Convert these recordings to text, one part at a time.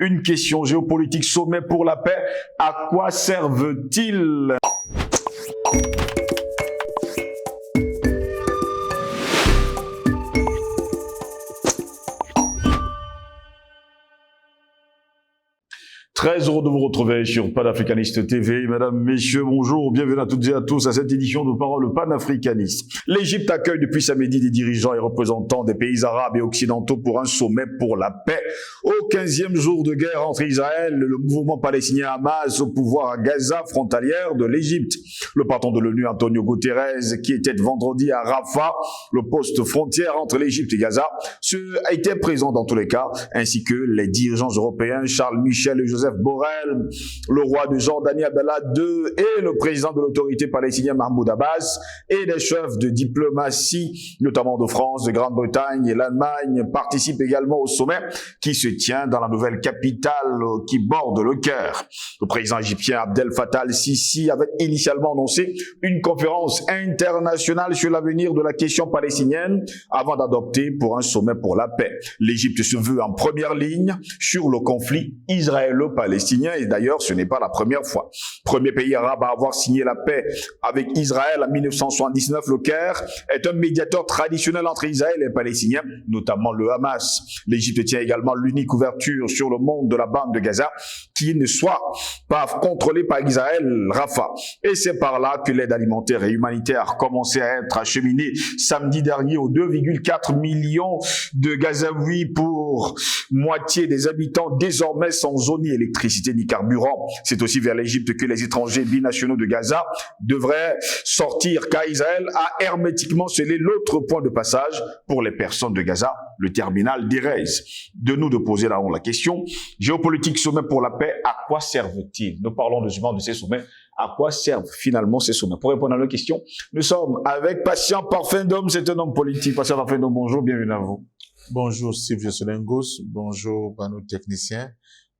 Une question géopolitique, sommet pour la paix, à quoi servent-ils? Très heureux de vous retrouver sur Panafricaniste TV. Mesdames, messieurs, bonjour. Bienvenue à toutes et à tous à cette édition de Parole panafricaniste. L'Égypte accueille depuis samedi des dirigeants et représentants des pays arabes et occidentaux pour un sommet pour la paix. Au 15e jour de guerre entre Israël et le mouvement palestinien Hamas au pouvoir à Gaza, frontalière de l'Égypte. Le patron de l'ONU, Antonio Guterres, qui était vendredi à Rafah, le poste frontière entre l'Égypte et Gaza, a été présent dans tous les cas, ainsi que les dirigeants européens Charles Michel et Joseph Borrell, le roi de Jordanie Abdallah II et le président de l'autorité palestinienne Mahmoud Abbas et les chefs de diplomatie, notamment de France, de Grande-Bretagne et l'Allemagne, participent également au sommet qui se tient dans la nouvelle capitale qui borde le Caire. Le président égyptien Abdel Fattah al-Sisi avait initialement annoncé une conférence internationale sur l'avenir de la question palestinienne avant d'adopter pour un sommet pour la paix. L'Égypte se veut en première ligne sur le conflit israélo-palestinien et d'ailleurs ce n'est pas la première fois. Premier pays arabe à avoir signé la paix avec Israël en 1979, le Caire est un médiateur traditionnel entre Israël et les Palestiniens, notamment le Hamas. L'Égypte tient également l'unique ouverture sur le monde de la bande de Gaza qui ne soit pas contrôlée par Israël, Rafah. Et c'est par là que l'aide alimentaire et humanitaire a commencé à être acheminée samedi dernier aux 2,4 millions de Gazaouis pour moitié des habitants désormais sans eau ni électricité ni carburant. C'est aussi vers l'Égypte que les étrangers binationaux de Gaza devraient sortir car Israël a hermétiquement scellé l'autre point de passage pour les personnes de Gaza, le terminal d'Erez. De nous de poser là la question, géopolitique sommet pour la paix, à quoi servent-ils? Nous parlons de ces sommets. À quoi servent finalement ces sommets? Pour répondre à nos questions, nous sommes avec Patient Parfum d'Homme, c'est un homme politique. Patient Parfum d'Homme, bonjour, bienvenue à vous. Bonjour Sylvie Solengos, bonjour à nos techniciens,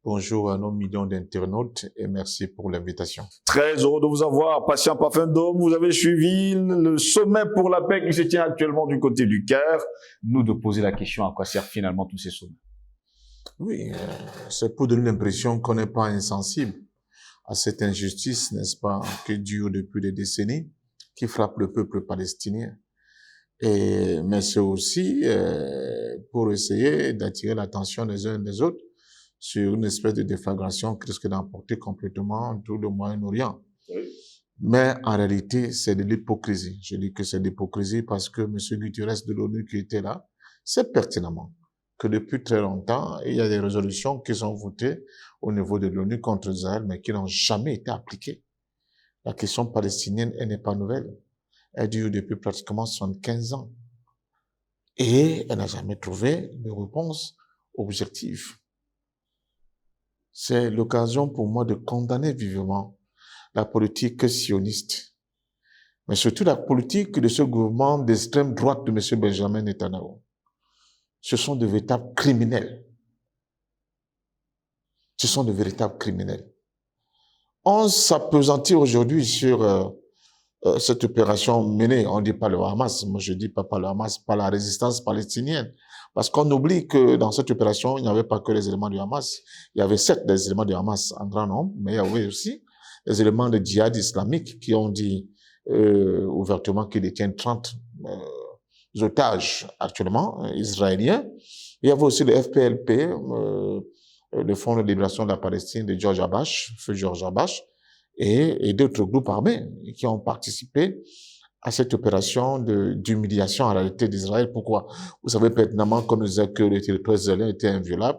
bonjour à nos millions d'internautes et merci pour l'invitation. Très heureux de vous avoir, Patient Parfum d'Homme. Vous avez suivi le sommet pour la paix qui se tient actuellement du côté du Caire. Nous de poser la question, à quoi servent finalement tous ces sommets? Oui, c'est pour donner l'impression qu'on n'est pas insensible à cette injustice, n'est-ce pas, qui dure depuis des décennies, qui frappe le peuple palestinien. Mais c'est aussi pour essayer d'attirer l'attention des uns et des autres sur une espèce de déflagration qui risque d'emporter complètement tout le Moyen-Orient. Oui. Mais en réalité, c'est de l'hypocrisie. Je dis que c'est de l'hypocrisie parce que M. Guterres de l'ONU qui était là sait pertinemment que depuis très longtemps, il y a des résolutions qui sont votées au niveau de l'ONU contre Israël, mais qui n'ont jamais été appliquées. La question palestinienne, elle n'est pas nouvelle. Elle dure depuis pratiquement 75 ans. Et elle n'a jamais trouvé de réponse objective. C'est l'occasion pour moi de condamner vivement la politique sioniste, mais surtout la politique de ce gouvernement d'extrême droite de M. Benjamin Netanyahu. Ce sont de véritables criminels. Ce sont de véritables criminels. On s'appesantit aujourd'hui sur cette opération menée, on dit pas le Hamas, moi je dis pas le Hamas, pas la résistance palestinienne. Parce qu'on oublie que dans cette opération, il n'y avait pas que les éléments du Hamas. Il y avait certes des éléments du Hamas en grand nombre, mais il y avait aussi des éléments de djihad islamique qui ont dit ouvertement qu'ils détiennent 30 otages actuellement israéliens. Il y avait aussi le FPLP, le Front de libération de la Palestine de George Abash, feu George Abash, et d'autres groupes armés qui ont participé à cette opération d'humiliation en réalité d'Israël. Pourquoi? Vous savez pertinemment qu'on nous disait que le territoire israélien était inviolable,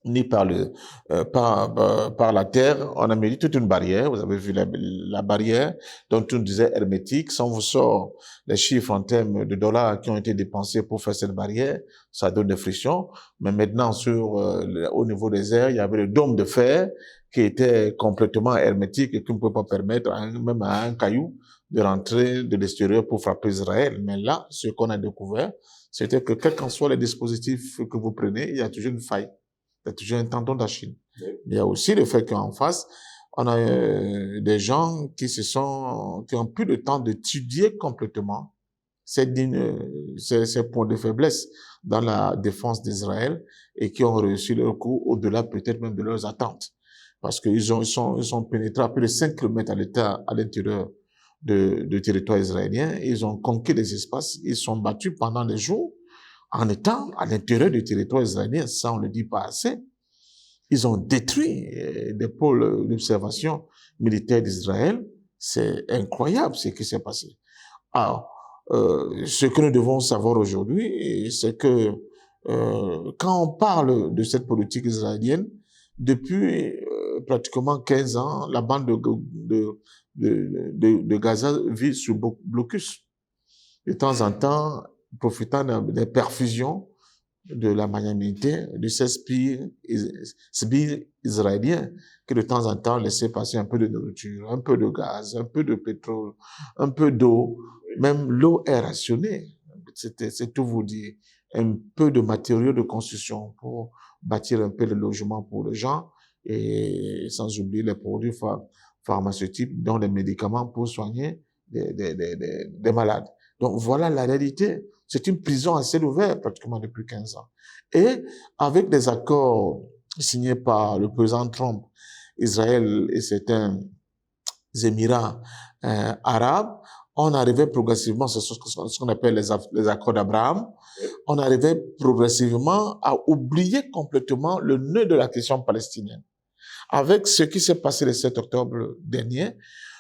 ni par la terre. On a mis toute une barrière. Vous avez vu la barrière dont on disait hermétique. Si on vous sort les chiffres en termes de dollars qui ont été dépensés pour faire cette barrière, ça donne des frictions. Mais maintenant, au niveau des airs, il y avait le dôme de fer qui était complètement hermétique et qui ne pouvait pas permettre même à un caillou de rentrer de l'extérieur pour frapper Israël. Mais là, ce qu'on a découvert, c'était que quels qu'en soient les dispositifs que vous prenez, il y a toujours une faille. Il y a toujours un tendon d'Achille. Oui. Il y a aussi le fait qu'en face, on a des gens qui ont plus le temps d'étudier complètement ces points de faiblesse dans la défense d'Israël et qui ont réussi leur coup au-delà peut-être même de leurs attentes. Parce qu'ils sont pénétrés à plus de 5 km à l'intérieur de territoire israélien. Ils ont conquis des espaces. Ils sont battus pendant des jours en étant à l'intérieur du territoire israélien. Ça, on ne le dit pas assez. Ils ont détruit des pôles d'observation militaire d'Israël. C'est incroyable ce qui s'est passé. Alors, ce que nous devons savoir aujourd'hui, c'est que quand on parle de cette politique israélienne, depuis pratiquement 15 ans, la bande de Gaza vit sous blocus. De temps en temps, profitant des perfusions de la magnanimité de ces sbires israéliens qui de temps en temps laissaient passer un peu de nourriture, un peu de gaz, un peu de pétrole, un peu d'eau. Même l'eau est rationnée. C'est tout vous dire. Un peu de matériaux de construction pour bâtir un peu de logement pour les gens et sans oublier les produits pharmaceutiques, dont les médicaments pour soigner des malades. Donc voilà la réalité. C'est une prison à ciel ouvert pratiquement depuis 15 ans. Et avec des accords signés par le président Trump, Israël et certains Émirats arabes, on arrivait progressivement, c'est ce qu'on appelle les accords d'Abraham, on arrivait progressivement à oublier complètement le nœud de la question palestinienne. Avec ce qui s'est passé le 7 octobre dernier,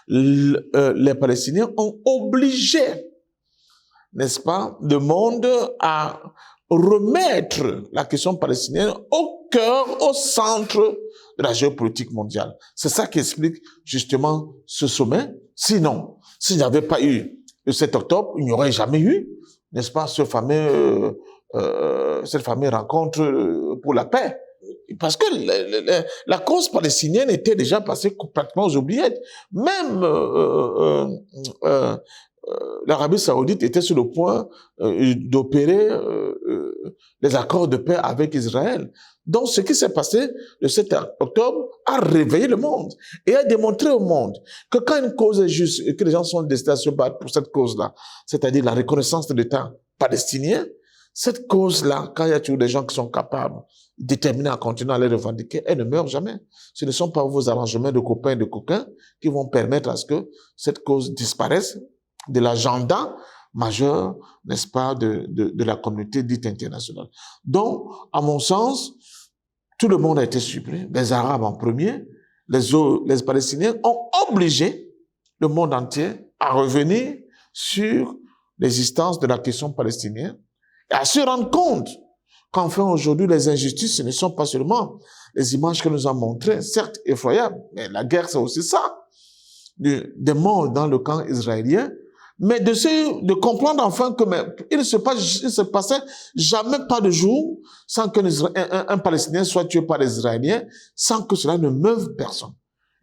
les Palestiniens ont obligé, n'est-ce pas, le monde à remettre la question palestinienne au cœur, au centre de la géopolitique mondiale. C'est ça qui explique justement ce sommet. Sinon, s'il n'y avait pas eu le 7 octobre, il n'y aurait jamais eu, n'est-ce pas, cette fameuse rencontre pour la paix. Parce que la cause palestinienne était déjà passée complètement aux oubliettes. Même l'Arabie Saoudite était sur le point d'opérer les accords de paix avec Israël. Donc, ce qui s'est passé le 7 octobre a réveillé le monde et a démontré au monde que quand une cause est juste et que les gens sont destinés à se battre pour cette cause-là, c'est-à-dire la reconnaissance de l'État palestinien, cette cause-là, quand il y a toujours des gens qui sont capables, déterminés à continuer à les revendiquer, elle ne meurt jamais. Ce ne sont pas vos arrangements de copains et de coquins qui vont permettre à ce que cette cause disparaisse de l'agenda majeur, n'est-ce pas, de la communauté dite internationale. Donc, à mon sens, tout le monde a été surpris, les Arabes en premier, les Palestiniens ont obligé le monde entier à revenir sur l'existence de la question palestinienne et à se rendre compte qu'enfin aujourd'hui, les injustices, ce ne sont pas seulement les images que nous avons montrées, certes effroyables, mais la guerre, c'est aussi ça, des morts dans le camp israélien, mais de comprendre enfin que il ne se passait jamais pas de jour sans qu'un Palestinien soit tué par les Israéliens, sans que cela ne meuve personne.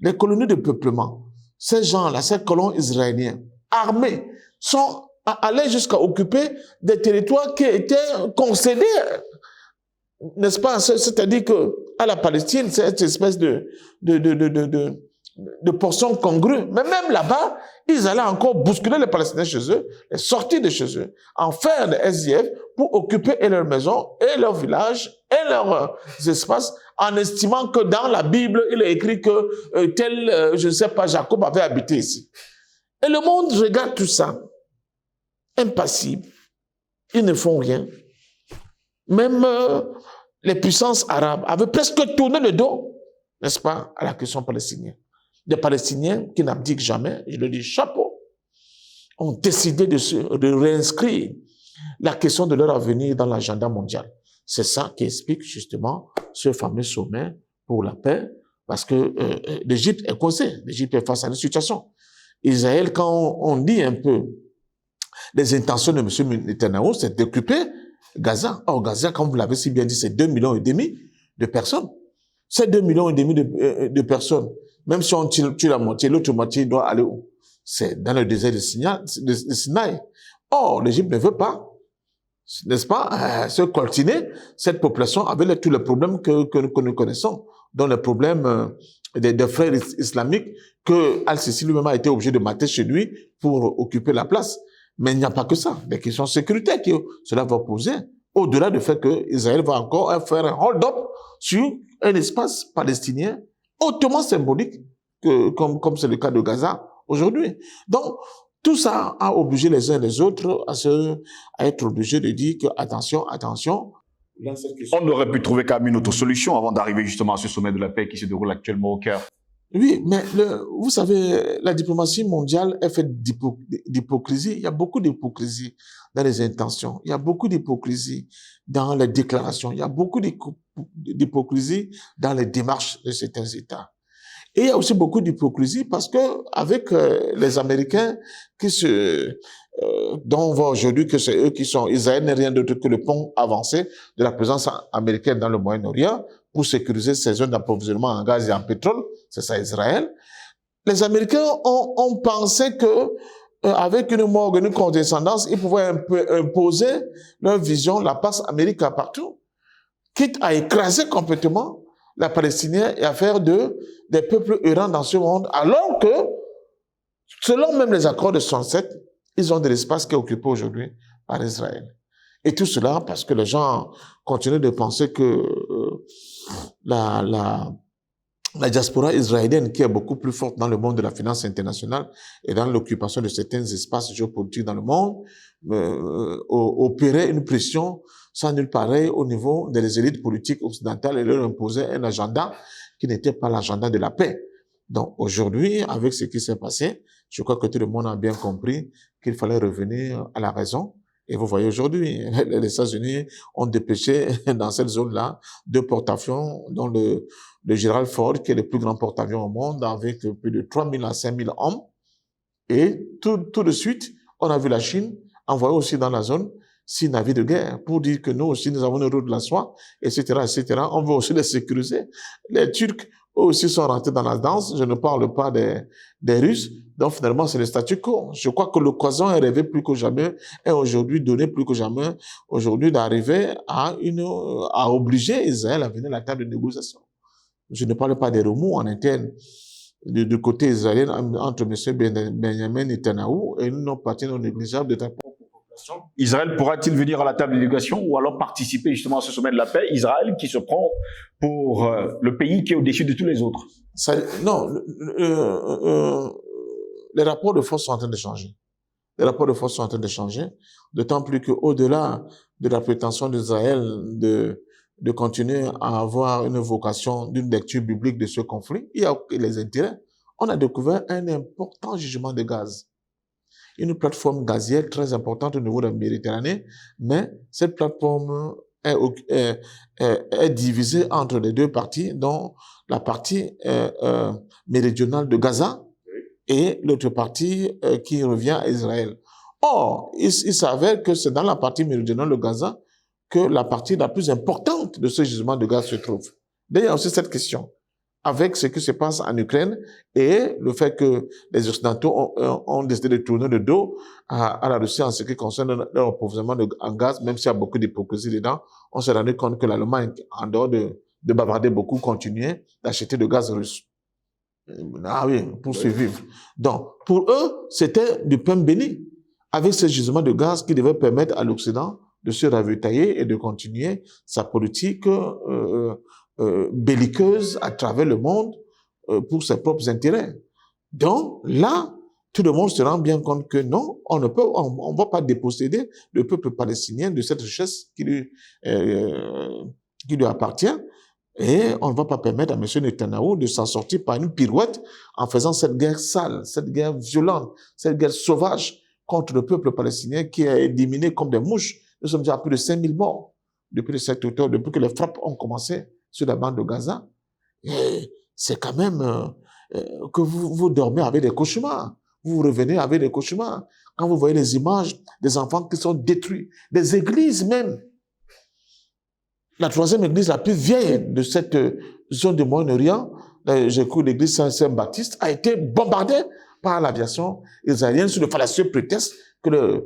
Les colonies de peuplement, ces gens-là, ces colons israéliens, armés, sont allés jusqu'à occuper des territoires qui étaient concédés, n'est-ce pas? C'est-à-dire que à la Palestine, c'est cette espèce de portions congrue. Mais même là-bas, ils allaient encore bousculer les Palestiniens chez eux, les sortir de chez eux, en faire des SDF pour occuper et leurs maisons, et leurs villages, et leurs espaces, en estimant que dans la Bible, il est écrit que je ne sais pas, Jacob avait habité ici. Et le monde regarde tout ça, impassible. Ils ne font rien. Même les puissances arabes avaient presque tourné le dos, n'est-ce pas, à la question palestinienne. Des Palestiniens qui n'abdiquent jamais, je le dis chapeau, ont décidé de réinscrire la question de leur avenir dans l'agenda mondial. C'est ça qui explique justement ce fameux sommet pour la paix, parce que l'Égypte est causée, l'Égypte est face à une situation. Israël, quand on dit un peu les intentions de M. Netanyahu, c'est d'occuper Gaza. Or, Gaza, comme vous l'avez si bien dit, c'est 2,5 millions de personnes. Ces 2,5 millions de personnes, même si on tue la moitié, l'autre moitié doit aller où? C'est dans le désert de Sinaï. Or, l'Égypte ne veut pas, n'est-ce pas, se coltiner cette population avec tous les problèmes que nous connaissons, dont les problèmes des frères islamiques que Al-Sisi lui-même a été obligé de mater chez lui pour occuper la place. Mais il n'y a pas que ça. Des questions sécuritaires que cela va poser, au-delà du fait que Israël va encore faire un hold-up sur un espace palestinien hautement symbolique, comme c'est le cas de Gaza aujourd'hui. Donc, tout ça a obligé les uns et les autres à être obligés de dire que attention, On aurait pu trouver quand même une autre solution avant d'arriver justement à ce sommet de la paix qui se déroule actuellement au Caire. Oui, mais vous savez, la diplomatie mondiale est faite d'hypocrisie. Il y a beaucoup d'hypocrisie dans les intentions. Il y a beaucoup d'hypocrisie dans les déclarations. Il y a beaucoup d'hypocrisie dans les démarches de certains États. Et il y a aussi beaucoup d'hypocrisie parce que avec les Américains dont on voit aujourd'hui que c'est eux qui sont, Israël n'est rien d'autre que le pont avancé de la présence américaine dans le Moyen-Orient pour sécuriser ces zones d'approvisionnement en gaz et en pétrole. C'est ça Israël. Les Américains ont pensé que avec une morgue, une condescendance, ils pouvaient imposer leur vision, la passe Amérique partout, quitte à écraser complètement la Palestinienne et à faire des peuples errants dans ce monde, alors que, selon même les accords de 67, ils ont de l'espace qui est occupé aujourd'hui par Israël. Et tout cela parce que les gens continuent de penser que la diaspora israélienne, qui est beaucoup plus forte dans le monde de la finance internationale et dans l'occupation de certains espaces géopolitiques dans le monde, opérait une pression sans nul pareil au niveau des élites politiques occidentales et leur imposer un agenda qui n'était pas l'agenda de la paix. Donc aujourd'hui, avec ce qui s'est passé, je crois que tout le monde a bien compris qu'il fallait revenir à la raison. Et vous voyez aujourd'hui, les États-Unis ont dépêché dans cette zone-là 2 porte-avions, dont le Gerald Ford, qui est le plus grand porte-avions au monde, avec plus de 3 000 à 5 000 hommes. Et tout de suite, on a vu la Chine envoyer aussi dans la zone 6 navires de guerre pour dire que nous aussi, nous avons une route de la soie, etc., etc. On veut aussi les sécuriser. Les Turcs, eux aussi, sont rentrés dans la danse. Je ne parle pas des Russes. Donc, finalement, c'est le statu quo. Je crois que l'occasion est rêvée plus que jamais, est aujourd'hui donnée plus que jamais, aujourd'hui d'arriver à obliger Israël à venir à la table de négociation. Je ne parle pas des remous en interne du côté israélien entre M. Benjamin Netanyahu et une partie non négligeable de ta population. Israël pourra-t-il venir à la table de négociation ou alors participer justement à ce sommet de la paix? Israël qui se prend pour le pays qui est au-dessus de tous les autres. Non, les rapports de force sont en train de changer. Les rapports de force sont en train de changer, d'autant plus qu'au-delà de la prétention d'Israël de continuer à avoir une vocation d'une lecture biblique de ce conflit, il y a les intérêts. On a découvert un important gisement de gaz. Une plateforme gazière très importante au niveau de la Méditerranée, mais cette plateforme est divisée entre les 2 parties, dont la partie méridionale de Gaza et l'autre partie qui revient à Israël. Or, il s'avère que c'est dans la partie méridionale de Gaza que la partie la plus importante de ce gisement de gaz se trouve. D'ailleurs, aussi cette question, avec ce qui se passe en Ukraine et le fait que les Occidentaux ont décidé de tourner le dos à la Russie en ce qui concerne leur approvisionnement en gaz, même s'il y a beaucoup d'hypocrisie dedans, on s'est rendu compte que l'Allemagne, en dehors de bavarder beaucoup, continuait d'acheter du gaz russe. Ah oui, pour survivre. Donc, pour eux, c'était du pain béni. Avec ce gisement de gaz qui devait permettre à l'Occident de se ravitailler et de continuer sa politique belliqueuse à travers le monde pour ses propres intérêts. Donc là, tout le monde se rend bien compte que non, on ne va pas déposséder le peuple palestinien de cette richesse qui lui appartient. Et on ne va pas permettre à M. Netanyahu de s'en sortir par une pirouette en faisant cette guerre sale, cette guerre violente, cette guerre sauvage contre le peuple palestinien qui est éliminé comme des mouches. Nous sommes déjà à plus de 5 000 morts depuis le 7 octobre, depuis que les frappes ont commencé sur la bande de Gaza. Et c'est quand même que vous dormez avec des cauchemars. Vous revenez avec des cauchemars. Quand vous voyez les images des enfants qui sont détruits, des églises même. La 3e église la plus vieille de cette zone du Moyen-Orient, l'église Saint-Baptiste, a été bombardée par l'aviation israélienne sous le fallacieux prétexte que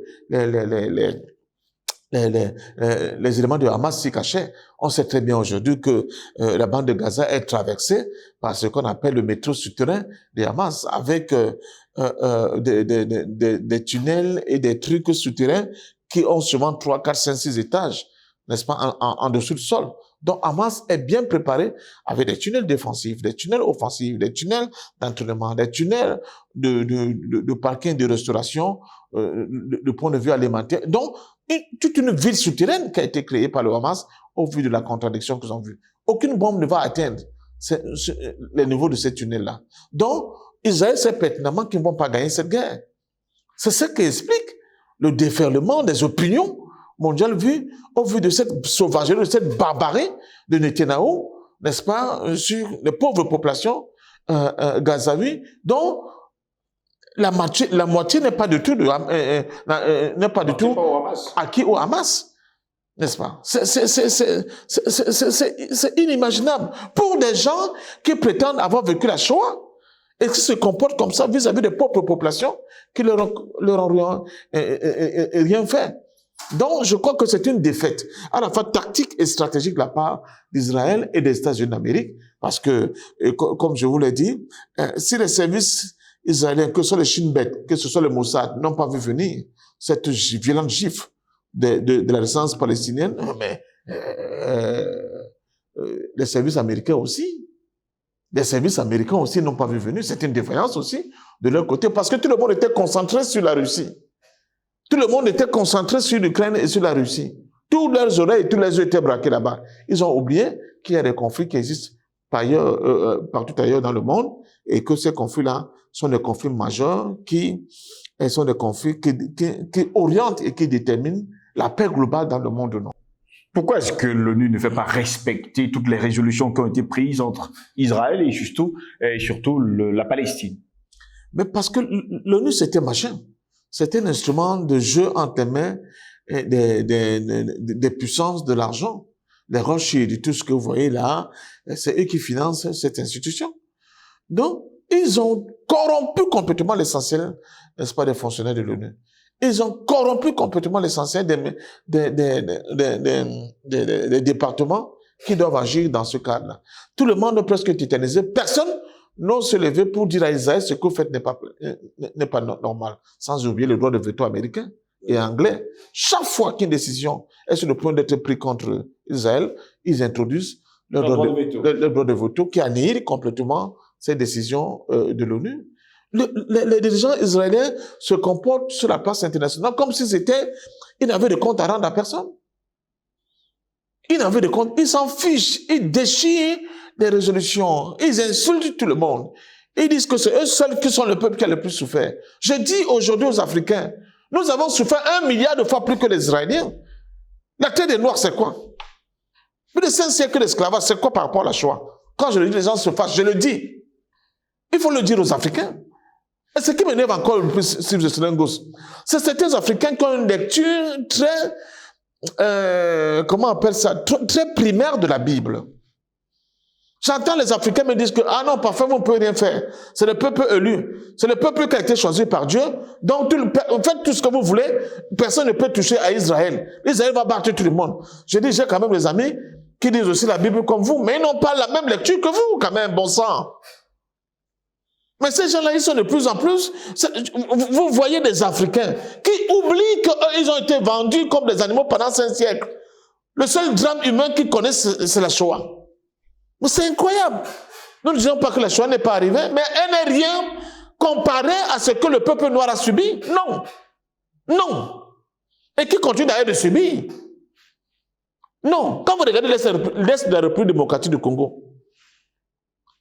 les éléments de Hamas s'y cachaient. On sait très bien aujourd'hui que la bande de Gaza est traversée par ce qu'on appelle le métro souterrain de Hamas, avec des tunnels et des trucs souterrains qui ont souvent 3, 4, 5, 6 étages, n'est-ce pas, en dessous du sol. Donc Hamas est bien préparé avec des tunnels défensifs, des tunnels offensifs, des tunnels d'entraînement, des tunnels de parking, de restauration, de point de vue alimentaire. Donc, toute une ville souterraine qui a été créée par le Hamas au vu de la contradiction qu'ils ont vue. Aucune bombe ne va atteindre les niveaux de ces tunnels-là. Donc, Israël sait pertinemment qu'ils ne vont pas gagner cette guerre. C'est ce qui explique le déferlement des opinions mondiales vues au vu de cette sauvagerie, de cette barbarie de Netanyahou, n'est-ce pas, sur les pauvres populations gazaouis, dont la moitié n'est pas du tout acquis au Hamas, n'est-ce pas? C'est inimaginable pour des gens qui prétendent avoir vécu la Shoah et qui se comportent comme ça vis-à-vis des pauvres populations qui leur ont rien fait. Donc, je crois que c'est une défaite, à la fois tactique et stratégique de la part d'Israël et des États-Unis d'Amérique, parce que, comme je vous l'ai dit, si les services israéliens, que ce soit les Shin Bet, que ce soit le Mossad, n'ont pas vu venir cette violente gifle de la résistance palestinienne, mais les services américains aussi. Les services américains aussi n'ont pas vu venir. C'est une défaillance aussi de leur côté, parce que tout le monde était concentré sur la Russie. Tout le monde était concentré sur l'Ukraine et sur la Russie. Tous leurs oreilles et tous les yeux étaient braqués là-bas. Ils ont oublié qu'il y a des conflits qui existent partout ailleurs dans le monde et que ces conflits-là sont des conflits majeurs qui sont des conflits qui orientent et qui déterminent la paix globale dans le monde. Non. Pourquoi est-ce que l'ONU ne fait pas respecter toutes les résolutions qui ont été prises entre Israël et surtout la Palestine? Mais parce que l'ONU, c'était machin. C'était un instrument de jeu entre les mains des puissances de l'argent. Les Rothschild, tout ce que vous voyez là, c'est eux qui financent cette institution. Donc, ils ont corrompu complètement l'essentiel, n'est-ce pas, des fonctionnaires de l'ONU. Ils ont corrompu complètement l'essentiel des départements qui doivent agir dans ce cadre-là. Tout le monde est presque tétanisé. Personne n'ose se lever pour dire à Israël ce que vous faites n'est pas normal. Sans oublier le droit de veto américain et anglais. Chaque fois qu'une décision est sur le point d'être prise contre Israël, ils introduisent le droit de veto qui annihile complètement ces décisions de l'ONU. Les dirigeants israéliens se comportent sur la place internationale comme si ils n'avaient de compte à rendre à personne. Ils n'avaient de compte, ils s'en fichent, ils déchirent des résolutions, ils insultent tout le monde. Ils disent que c'est eux seuls qui sont le peuple qui a le plus souffert. Je dis aujourd'hui aux Africains, nous avons souffert 1 milliard de fois plus que les Israéliens. La traite des Noirs, c'est quoi? Plus de 5 siècles d'esclavage, c'est quoi par rapport à la Shoah? Quand je le dis, les gens se fâchent, je le dis. Il faut le dire aux Africains. Et ce qui m'énerve encore le plus, si je suis un gosse, c'est certains Africains qui ont une lecture très, comment on appelle ça, très primaire de la Bible. J'entends les Africains me dire que, ah non, parfois vous ne pouvez rien faire. C'est le peuple élu. C'est le peuple qui a été choisi par Dieu. Donc, faites tout ce que vous voulez. Personne ne peut toucher à Israël. Israël va battre tout le monde. Je dis, j'ai quand même des amis qui disent aussi la Bible comme vous, mais ils n'ont pas la même lecture que vous, quand même, bon sang. Mais ces gens-là, ils sont de plus en plus... Vous voyez des Africains qui oublient qu'ils ont été vendus comme des animaux pendant 5 siècles. Le seul drame humain qu'ils connaissent, c'est la Shoah. Mais c'est incroyable. Nous ne disons pas que la Shoah n'est pas arrivée, mais elle n'est rien comparée à ce que le peuple noir a subi. Non. Non. Et qui continue d'ailleurs de subir. Non. Quand vous regardez l'Est de la République démocratique du Congo,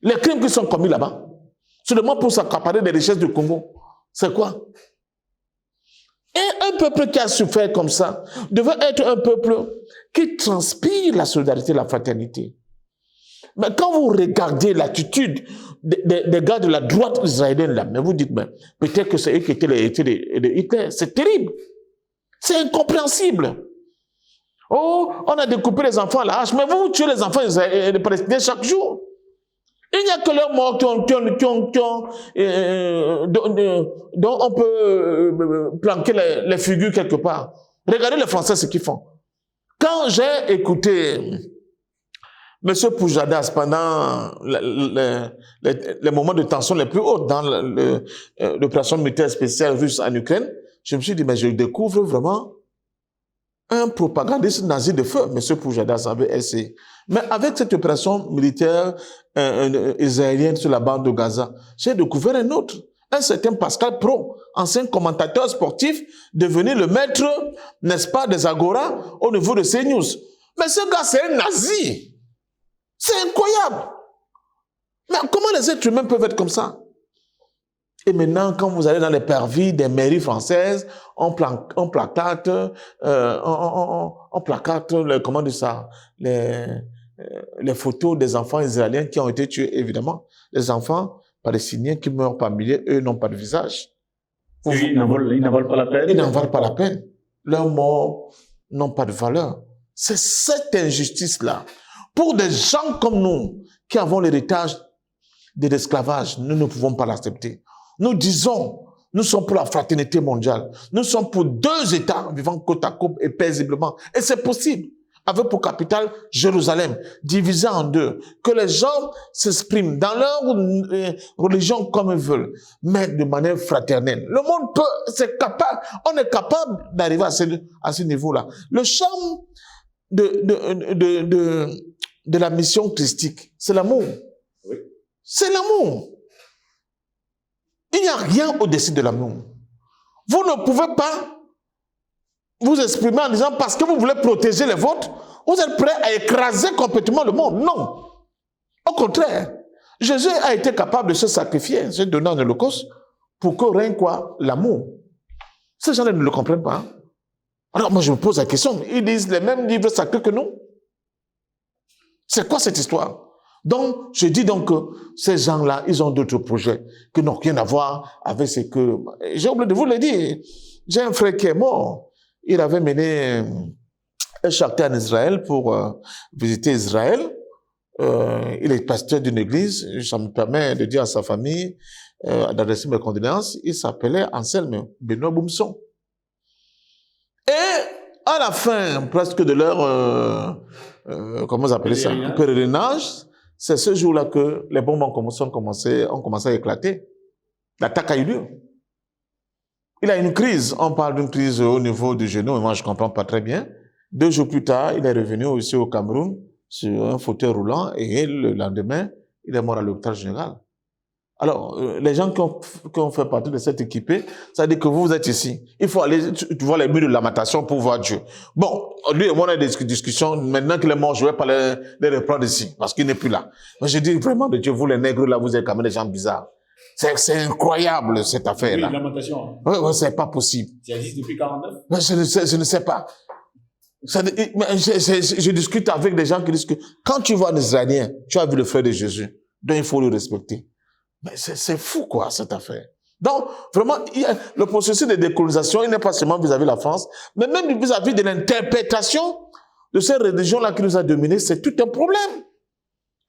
les crimes qui sont commis là-bas, seulement pour s'accaparer des richesses du Congo, c'est quoi? Et un peuple qui a souffert comme ça devait être un peuple qui transpire la solidarité et la fraternité. Mais quand vous regardez l'attitude des gars de la droite israélienne là, mais vous dites, ben, peut-être que c'est eux qui étaient les héritiers de Hitler. C'est terrible. C'est incompréhensible. Oh, on a découpé les enfants à la hache, mais vous tuez les enfants des Palestiniens chaque jour. Il n'y a que leurs morts dont on peut planquer les figures quelque part. Regardez les Français ce qu'ils font. Quand j'ai écouté M. Poujadas pendant les moments de tension les plus hauts dans l'opération militaire spéciale russe en Ukraine, je me suis dit, mais je découvre vraiment un propagandiste nazi de feu. M. Poujadas avait essayé. Mais avec cette opération militaire israélienne sur la bande de Gaza, j'ai découvert un autre. Un certain Pascal Pro, ancien commentateur sportif, devenu le maître, n'est-ce pas, des Agora au niveau de CNews. Mais ce gars, c'est un nazi. C'est incroyable. Mais comment les êtres humains peuvent être comme ça? Et maintenant, quand vous allez dans les parvis des mairies françaises, on placate, comment dire ça, les photos des enfants israéliens qui ont été tués, évidemment. Les enfants palestiniens qui meurent par milliers, eux n'ont pas de visage. Ils n'en valent pas la peine. Ils n'en valent pas la peine. Leurs morts n'ont pas de valeur. C'est cette injustice-là. Pour des gens comme nous, qui avons l'héritage de l'esclavage, nous ne pouvons pas l'accepter. Nous disons, nous sommes pour la fraternité mondiale. Nous sommes pour 2 États vivant côte à côte et paisiblement. Et c'est possible. Avec pour capitale Jérusalem, divisée en 2. Que les gens s'expriment dans leur religion comme ils veulent, mais de manière fraternelle. Le monde peut, c'est capable, on est capable d'arriver à ce niveau-là. Le charme de la mission christique, c'est l'amour. Oui. C'est l'amour. Il n'y a rien au-dessus de l'amour. Vous ne pouvez pas vous exprimer en disant parce que vous voulez protéger les vôtres, vous êtes prêts à écraser complètement le monde. Non. Au contraire, Jésus a été capable de se sacrifier, se donner en holocauste pour que règne quoi? L'amour. Ces gens-là ne le comprennent pas. Alors moi je me pose la question, ils disent les mêmes livres sacrés que nous. C'est quoi cette histoire? Donc, je dis donc que ces gens-là, ils ont d'autres projets qui n'ont rien à voir avec ce que... J'ai oublié de vous le dire. J'ai un frère qui est mort. Il avait mené un charter en Israël pour visiter Israël. Il est pasteur d'une église. Ça me permet de dire à sa famille, d'adresser mes condoléances. Il s'appelait Anselme Benoît Boumson. Et à la fin, presque de leur... comment vous appelez ça? Pèlerinage. C'est ce jour-là que les bombes ont commencé à éclater. L'attaque a eu lieu. Il a une crise. On parle d'une crise au niveau du genou, et moi je ne comprends pas très bien. 2 jours plus tard, il est revenu aussi au Cameroun sur un fauteuil roulant et le lendemain, il est mort à l'hôpital général. Alors, les gens qui ont fait partie de cette équipée, ça veut dire que vous êtes ici. Il faut aller voir les murs de lamentation pour voir Dieu. Bon, lui et moi, on a des discussions. Maintenant qu'il est mort, je ne vais pas les reprendre ici, parce qu'il n'est plus là. Mais je dis vraiment de Dieu, vous les nègres là, vous êtes quand même des gens bizarres. C'est incroyable, cette affaire-là. Oui, lamentation. Oui, c'est pas possible. Ça existe depuis 49? Mais je ne sais pas. Je discute avec des gens qui disent que quand tu vois un Israélien, tu as vu le frère de Jésus, donc il faut le respecter. Mais c'est fou, quoi, cette affaire. Donc, vraiment, le processus de décolonisation, il n'est pas seulement vis-à-vis de la France, mais même vis-à-vis de l'interprétation de cette religion-là qui nous a dominés, c'est tout un problème.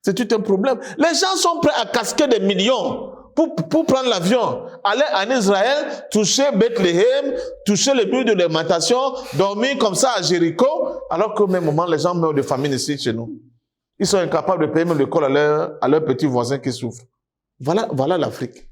C'est tout un problème. Les gens sont prêts à casquer des millions pour prendre l'avion, aller en Israël, toucher Bethléem, toucher les murs de l'alimentation, dormir comme ça à Jéricho, alors qu'au même moment, les gens meurent de famine ici chez nous. Ils sont incapables de payer même l'école à leurs petits voisins qui souffrent. Voilà l'Afrique.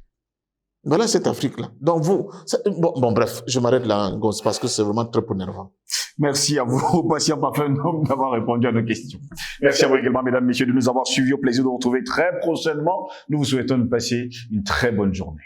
Voilà cette Afrique-là. Donc bon, bref, je m'arrête là, Gos, parce que c'est vraiment très énervant. Merci à vous, patient parfait, d'avoir répondu à nos questions. Merci à vous également, mesdames, messieurs, de nous avoir suivis. Au plaisir de vous retrouver très prochainement. Nous vous souhaitons de passer une très bonne journée.